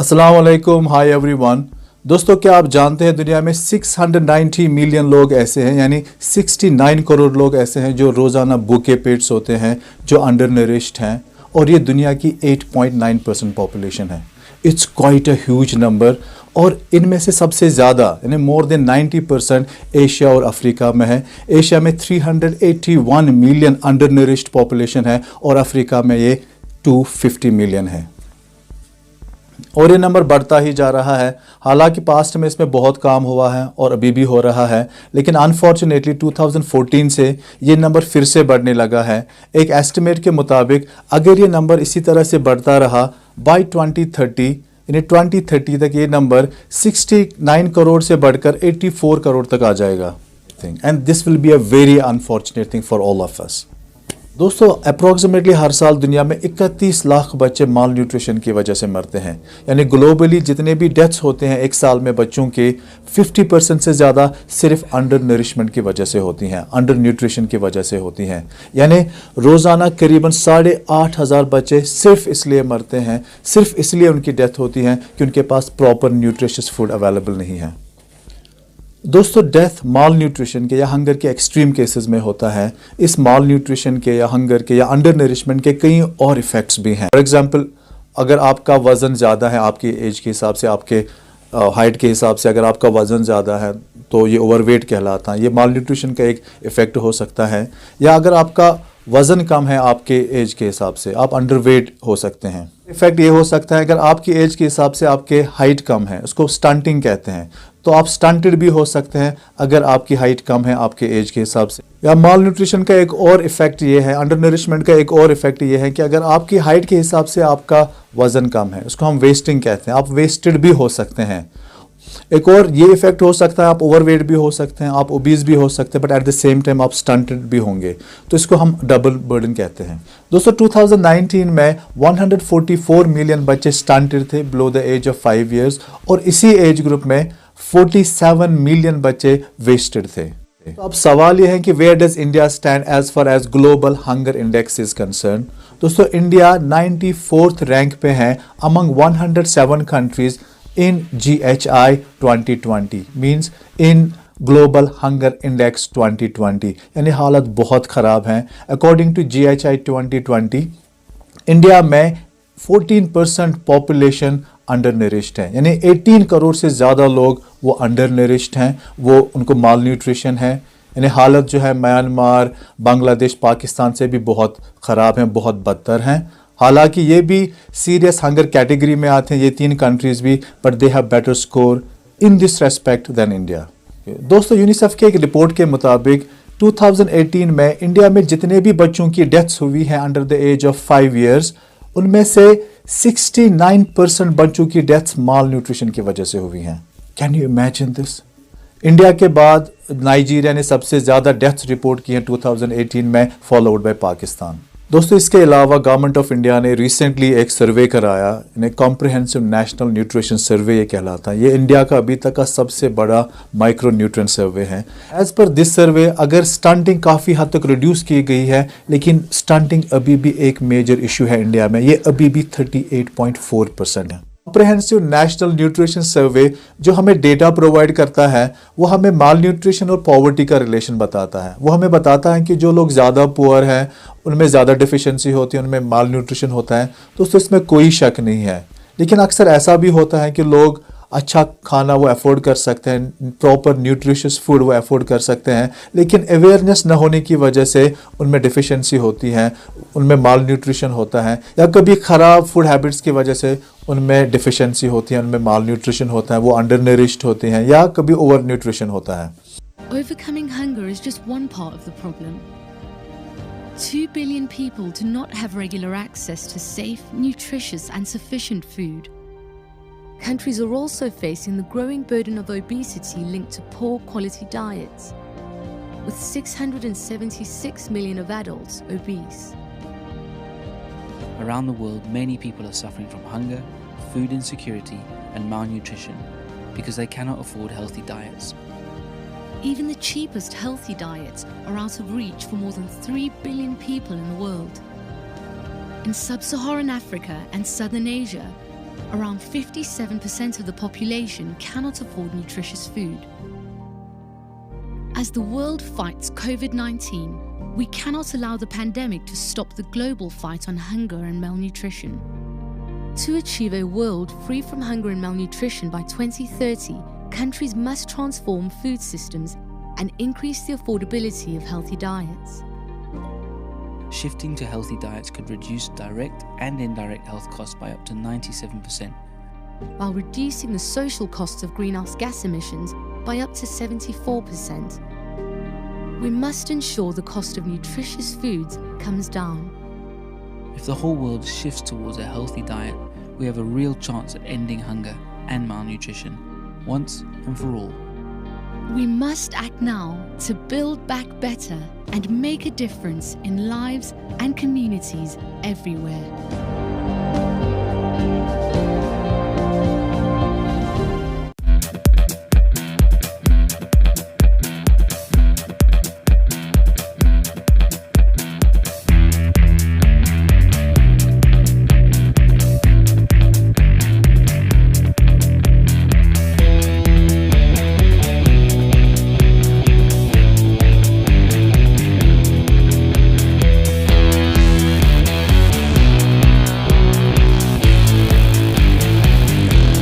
अस्सलाम वालेकुम, hi everyone. दोस्तों, क्या आप जानते हैं दुनिया में 690 मिलियन लोग ऐसे हैं, यानी 69 करोड़ लोग ऐसे हैं जो रोज़ाना भूखे पेट सोते हैं, जो अंडर नरिश्ड हैं, और ये दुनिया की 8.9% पॉपुलेशन है। It's quite a huge number. और इनमें से सबसे ज़्यादा यानी मोर देन 90% एशिया और अफ्रीका में है। एशिया में 381 मिलियन अंडर नरिश्ड पॉपुलेशन है और अफ्रीका में ये 250 मिलियन है। और ये नंबर बढ़ता ही जा रहा है। हालांकि पास्ट में इसमें बहुत काम हुआ है और अभी भी हो रहा है, लेकिन अनफॉर्चुनेटली 2014 से ये नंबर फिर से बढ़ने लगा है। एक एस्टिमेट के मुताबिक अगर ये नंबर इसी तरह से बढ़ता रहा बाय 2030 यानी 2030 तक ये नंबर 69 करोड़ से बढ़कर 84 करोड़ तक आ जाएगा। And this will be a very unfortunate thing for all of us. दोस्तों, अप्रॉक्सीमेटली हर साल दुनिया में 31 लाख बच्चे माल न्यूट्रिशन की वजह से मरते हैं। यानी ग्लोबली जितने भी डेथ्स होते हैं एक साल में बच्चों के 50% से ज़्यादा सिर्फ अंडर नरिशमेंट की वजह से होती हैं, अंडर न्यूट्रिशन की वजह से होती हैं। यानी रोज़ाना करीबन 8,500 बच्चे सिर्फ इसलिए मरते हैं, सिर्फ इसलिए उनकी डेथ होती है कि उनके पास प्रॉपर न्यूट्रिशियस फूड अवेलेबल नहीं है। दोस्तों, डेथ माल न्यूट्रिशन के या हंगर के एक्सट्रीम केसेस में होता है। इस माल न्यूट्रिशन के या हंगर के या अंडर नरिशमेंट के कई और इफ़ेक्ट्स भी हैं। फॉर एग्जांपल, अगर आपका वज़न ज़्यादा है, आपकी एज के हिसाब से, आपके हाइट के हिसाब से अगर आपका वज़न ज़्यादा है तो ये ओवरवेट कहलाता है। ये माल न्यूट्रिशन का एक इफ़ेक्ट हो सकता है। या अगर आपका वज़न कम है आपके एज के हिसाब से, आप अंडरवेट हो सकते हैं। इफ़ेक्ट ये हो सकता है अगर आपकी एज के हिसाब से आपके हाइट कम है, उसको स्टंटिंग कहते हैं, तो आप स्टंटेड भी हो सकते हैं अगर आपकी हाइट कम है आपके एज के हिसाब से। या माल न्यूट्रिशन का एक और इफेक्ट ये है, अंडर नरिशमेंट का एक और इफेक्ट ये है कि अगर आपकी हाइट के हिसाब से आपका वजन कम है, उसको हम वेस्टिंग कहते हैं, आप वेस्टेड भी हो सकते हैं। एक और ये इफेक्ट हो सकता है, आप ओवरवेट भी हो सकते हैं, आप ओबीज भी हो सकते हैं, but at the same time आप स्टंटेड भी होंगे, तो इसको हम डबल बर्डन कहते हैं। दोस्तों, 2019 में 144 मिलियन बच्चे स्टंटेड थे below the age of 5 years, और इसी एज ग्रुप में 47 मिलियन बच्चे वेस्टेड थे। तो अब सवाल यह है कि where does India stand as far as global hunger index is concern. दोस्तों, इंडिया 94th रैंक पे है among 107 countries in GHI 2020 means in Global Hunger Index 2020, यानी हालत बहुत ख़राब है। अकॉर्डिंग टू GHI 2020 इंडिया में 14% पॉपुलेशन अंडर नरिश्ड है, यानी 18 करोड़ से ज़्यादा लोग वो अंडर नरिश्ड हैं, वो उनको माल न्यूट्रिशन है। यानी हालत जो है म्यांमार, बांग्लादेश, पाकिस्तान से भी बहुत ख़राब हैं, बहुत बदतर हैं। हालांकि ये भी सीरियस हंगर कैटेगरी में आते हैं, ये 3 कंट्रीज भी, but they have better score in this respect than India. दोस्तों, यूनिसेफ के एक रिपोर्ट के मुताबिक 2018 में इंडिया में जितने भी बच्चों की डेथ्स हुई हैं under the age of 5 years, उनमें से 69% बच्चों की डेथ्स माल न्यूट्रिशन की वजह से हुई हैं। Can you imagine this? India के बाद नाइजीरिया ने सबसे ज़्यादा डेथ्स रिपोर्ट की हैं 2018 में, फॉलोड बाय पाकिस्तान। दोस्तों, इसके अलावा गवर्नमेंट ऑफ इंडिया ने रिसेंटली एक सर्वे कराया, इन्हें कॉम्प्रिहेंसिव नेशनल न्यूट्रिशन सर्वे ये कहलाता है। ये इंडिया का अभी तक का सबसे बड़ा माइक्रो न्यूट्रिएंट सर्वे है। एज पर दिस सर्वे, अगर स्टंटिंग काफ़ी हद तक रिड्यूस की गई है, लेकिन स्टंटिंग अभी भी एक मेजर इशू है इंडिया में। ये अभी भी 38.4% है। कॉम्प्रिहेंसिव नेशनल न्यूट्रिशन सर्वे जो हमें डेटा प्रोवाइड करता है, वो हमें माल न्यूट्रिशन और पॉवर्टी का रिलेशन बताता है। वो हमें बताता है कि जो लोग ज़्यादा पुअर हैं उनमें ज़्यादा डिफिशिएंसी होती है, उनमें माल न्यूट्रिशन होता है। दोस्तों, इसमें कोई शक नहीं है, लेकिन अक्सर ऐसा भी होता है कि लोग अच्छा खाना वो अफोर्ड कर सकते हैं, प्रॉपर न्यूट्रिशियस फूड वो अफोर्ड कर सकते हैं, लेकिन अवेयरनेस न होने की वजह से उनमें डिफिशिएंसी होती है, उनमें माल न्यूट्रिशन होता है, या कभी ख़राब फूड हैबिट्स की वजह से उनमें डिफिशिएंसी होती है, उनमें माल न्यूट्रिशन होता है, वो अंडर नरिश्ड होते हैं, या कभी ओवर न्यूट्रिशन होता है। Overcoming hunger is just one part of the problem. 2 billion people do not have regular access to safe, nutritious and sufficient food. Countries are also facing the growing burden of obesity linked to poor quality diets, with 676 million of adults obese. Around the world, many people are suffering from hunger, food insecurity, and malnutrition because they cannot afford healthy diets. Even the cheapest healthy diets are out of reach for more than 3 billion people in the world. In sub-Saharan Africa and southern Asia, Around 57% of the population cannot afford nutritious food. As the world fights COVID-19, we cannot allow the pandemic to stop the global fight on hunger and malnutrition. To achieve a world free from hunger and malnutrition by 2030, countries must transform food systems and increase the affordability of healthy diets. Shifting to healthy diets could reduce direct and indirect health costs by up to 97%. While reducing the social costs of greenhouse gas emissions by up to 74%. We must ensure the cost of nutritious foods comes down. If the whole world shifts towards a healthy diet, we have a real chance at ending hunger and malnutrition, once and for all. We must act now to build back better and make a difference in lives and communities everywhere.